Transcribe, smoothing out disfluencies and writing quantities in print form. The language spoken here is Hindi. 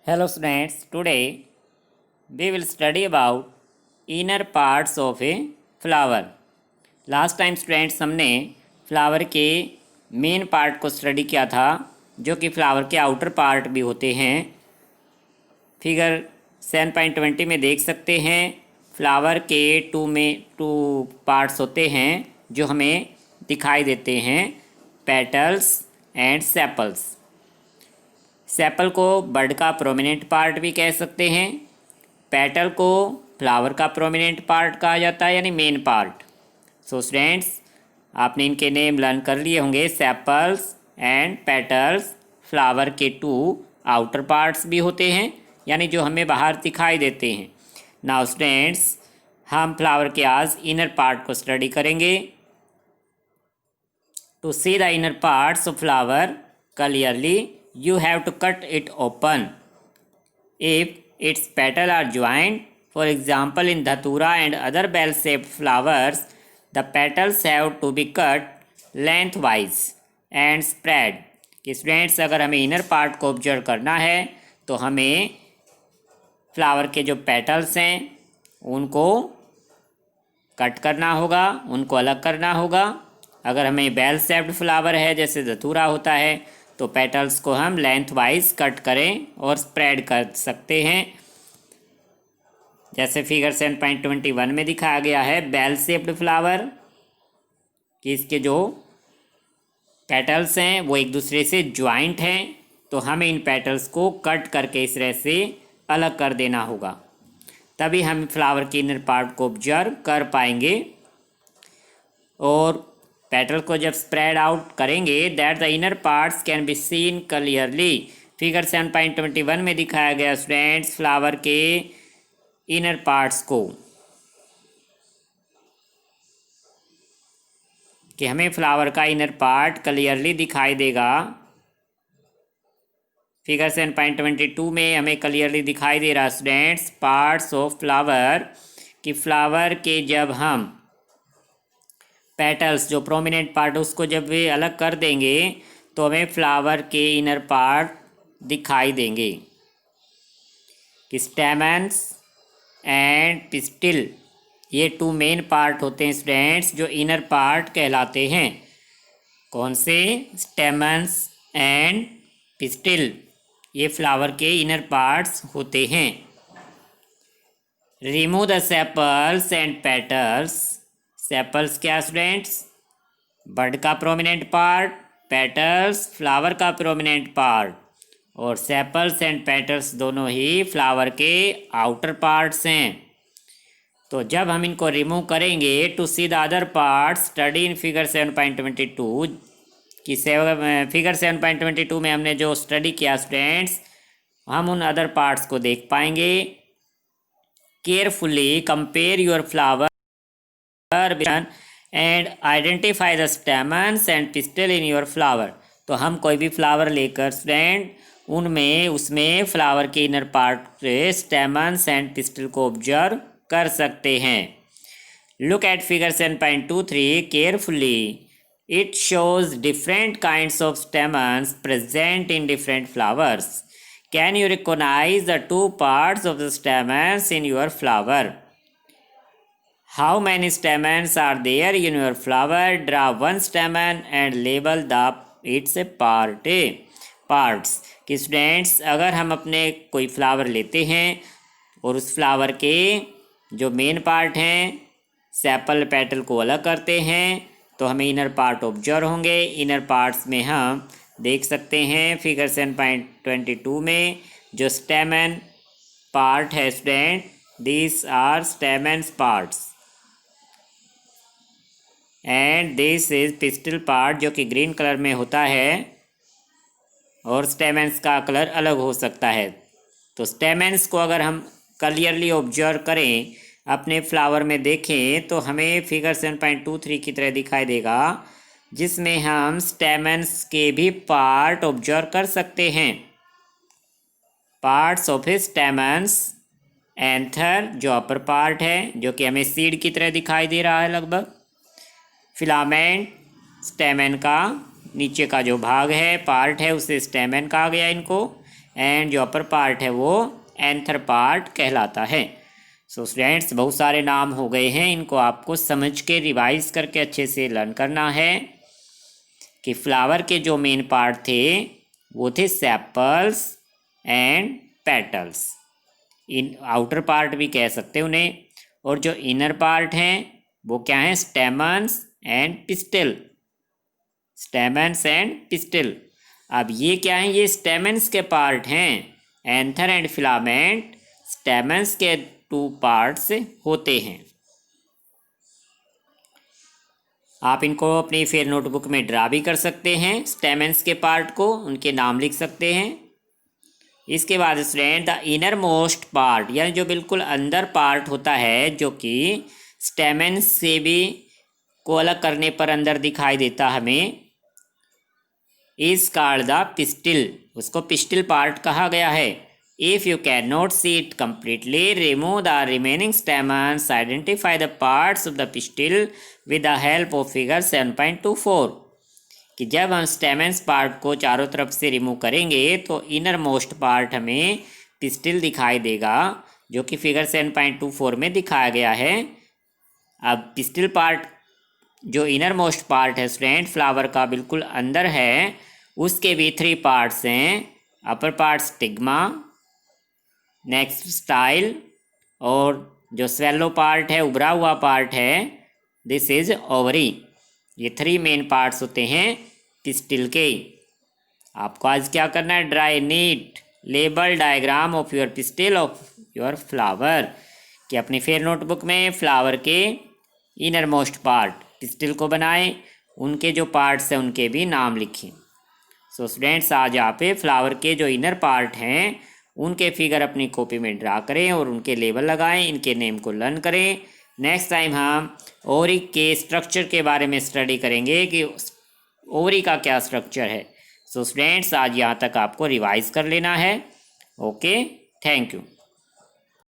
Hello students, today we will study about inner parts of a flower. Last time students हमने फ्लावर के मेन पार्ट को स्टडी किया था, जो कि फ्लावर के आउटर पार्ट भी होते हैं। फिगर 7.20 में देख सकते हैं फ्लावर के टू पार्ट्स होते हैं जो हमें दिखाई देते हैं, पेटल्स एंड सेपल्स। सेपल को बर्ड का प्रोमिनेंट पार्ट भी कह सकते हैं, पेटल को फ्लावर का प्रोमिनेंट पार्ट कहा जाता है, यानी मेन पार्ट। सो स्टूडेंट्स, आपने इनके नेम लर्न कर लिए होंगे। सेपल्स एंड पेटल्स फ्लावर के टू आउटर पार्ट्स भी होते हैं, यानी जो हमें बाहर दिखाई देते हैं। नाउ स्टूडेंट्स, हम फ्लावर के आज इनर पार्ट को स्टडी करेंगे। To see the inner parts of flower clearly, you have to cut it open. If its petals are joined, for example in dhatura and other bell-shaped flowers, the petals have to be cut lengthwise and spread. कि स्टूडेंट्स, अगर हमें इनर पार्ट को ऑब्जर्व करना है तो हमें फ्लावर के जो पेटल्स हैं उनको कट करना होगा, उनको अलग करना होगा। अगर हमें बेल शेप्ड फ्लावर है जैसे धतूरा होता है तो पेटल्स को हम लेंथ वाइज कट करें और स्प्रेड कर सकते हैं, जैसे फिगर 7.21 में दिखाया गया है। बेल शेप्ड फ्लावर कि इसके जो पेटल्स हैं वो एक दूसरे से ज्वाइंट हैं, तो हमें इन पेटल्स को कट करके इस तरह से अलग कर देना होगा, तभी हम फ्लावर के इनर पार्ट को ऑब्जर्व कर पाएंगे। और पेटल को जब स्प्रेड आउट करेंगे, that the inner parts can be seen clearly. Figure 7.21 में दिखाया गया स्टूडेंट्स फ्लावर के इनर पार्ट्स को, कि हमें फ्लावर का इनर पार्ट क्लियरली दिखाई देगा। फिगर 7.22 में हमें क्लियरली दिखाई दे रहा स्टूडेंट्स पार्ट्स ऑफ फ्लावर, कि फ्लावर के जब हम पेटल्स जो प्रोमिनेंट पार्ट उसको जब वे अलग कर देंगे तो हमें फ्लावर के इनर पार्ट दिखाई देंगे, कि स्टेमन्स एंड पिस्टिल ये टू मेन पार्ट होते हैं स्टूडेंट्स, जो इनर पार्ट कहलाते हैं। कौन से? स्टेमन्स एंड पिस्टिल, ये फ्लावर के इनर पार्ट्स होते हैं। Remove the sepals and petals. Sepals क्या स्टूडेंट्स? बर्ड का प्रोमिनेंट पार्ट, पेटल्स फ्लावर का प्रोमिनेंट पार्ट, और सेपल्स एंड पेटल्स दोनों ही फ्लावर के आउटर पार्ट्स हैं। तो जब हम इनको रिमूव करेंगे, to see the other parts study in figure 7.22, कि फिगर 7.22 में हमने जो स्टडी किया स्टूडेंट्स, हम उन अदर पार्ट्स को देख पाएंगे। Carefully compare your flower and identify the stamens and pistol in your flower. तो हम कोई भी फ्लावर लेकर स्टूडेंट उसमें फ्लावर के inner part stamens and pistil को ऑब्जर्व कर सकते हैं। Look at figure 7.23 carefully. It shows different kinds of stamens present in different flowers. Can you recognise the two parts of the stamens in your flower? How many stamens are there in your flower? Draw one stamen and label its parts. कि स्टूडेंट्स, अगर हम अपने कोई फ्लावर लेते हैं और उस फ्लावर के जो मेन पार्ट हैं सेपल पेटल को अलग करते हैं तो हमें इनर पार्ट ऑब्जर्व होंगे। इनर पार्ट्स में हम देख सकते हैं फिगर 7.22 में जो स्टेमन पार्ट है student, this are stamens parts, and this is pistil part जो कि ग्रीन कलर में होता है, और स्टेमन्स का कलर अलग हो सकता है। तो स्टेमन्स को अगर हम क्लियरली ऑब्जर्व करें, अपने फ्लावर में देखें, तो हमें फिगर 7.23 की तरह दिखाई देगा, जिसमें हम स्टेमन्स के भी पार्ट ऑब्जर्व कर सकते हैं। पार्ट्स ऑफ स्टेमन्स, एंथर जो अपर पार्ट है जो कि हमें सीड की तरह दिखाई दे रहा है लगभग, फिलामेंट स्टेमन का नीचे का जो भाग है पार्ट है उसे स्टेमन कहा गया इनको, एंड जो अपर पार्ट है वो एंथर पार्ट कहलाता है। सो स्टूडेंट्स, बहुत सारे नाम हो गए हैं, इनको आपको समझ के रिवाइज करके अच्छे से लर्न करना है कि फ्लावर के जो मेन पार्ट थे वो थे sepals and petals, in outer part भी कह सकते हैं उन्हें, और जो इनर पार्ट हैं वो क्या हैं, stamens and pistil, stamens and pistil. अब ये क्या हैं, ये स्टेमन्स के पार्ट हैं, एंथर एंड फिलामेंट स्टेमन्स के 2 पार्ट्स होते हैं। आप इनको अपनी फिर नोटबुक में ड्रा भी कर सकते हैं, स्टेमन्स के पार्ट को, उनके नाम लिख सकते हैं। इसके बाद student, the inner most part, यानी जो बिल्कुल अंदर पार्ट होता है जो कि स्टेमन्स से भी को अलग करने पर अंदर दिखाई देता हमें, इज कॉल्ड द पिस्टिल, उसको पिस्टिल पार्ट कहा गया है। If you can not see it completely, remove the remaining stamens, identify the parts of the pistil with the help of figure 7.24, कि जब हम स्टेमन्स पार्ट को चारों तरफ से रिमूव करेंगे तो इनर मोस्ट पार्ट हमें पिस्टिल दिखाई देगा, जो कि फिगर 7.24 में दिखाया गया है। अब पिस्टिल पार्ट जो इनर मोस्ट पार्ट है स्टूडेंट फ्लावर का बिल्कुल अंदर है, उसके भी 3 पार्ट्स हैं, upper part stigma, next style, और जो स्वेलो पार्ट है, उभरा हुआ पार्ट है, दिस इज ओवरी। ये 3 मेन पार्ट्स होते हैं पिस्टिल के। आपको आज क्या करना है, draw neat label diagram of your pistil of your flower, कि अपनी फेयर नोटबुक में फ्लावर के इनर मोस्ट पार्ट पिस्टिल को बनाएं, उनके जो पार्ट्स हैं उनके भी नाम लिखें। सो स्टूडेंट्स, आज आप फ्लावर के जो इनर पार्ट हैं उनके फिगर अपनी कॉपी में ड्रा करें और उनके लेबल लगाएं, इनके नेम को लर्न करें। नेक्स्ट टाइम हम ओवरी के स्ट्रक्चर के बारे में स्टडी करेंगे कि ओवरी का क्या स्ट्रक्चर है। सो स्टूडेंट्स, आज यहाँ तक आपको रिवाइज कर लेना है। Okay, thank you.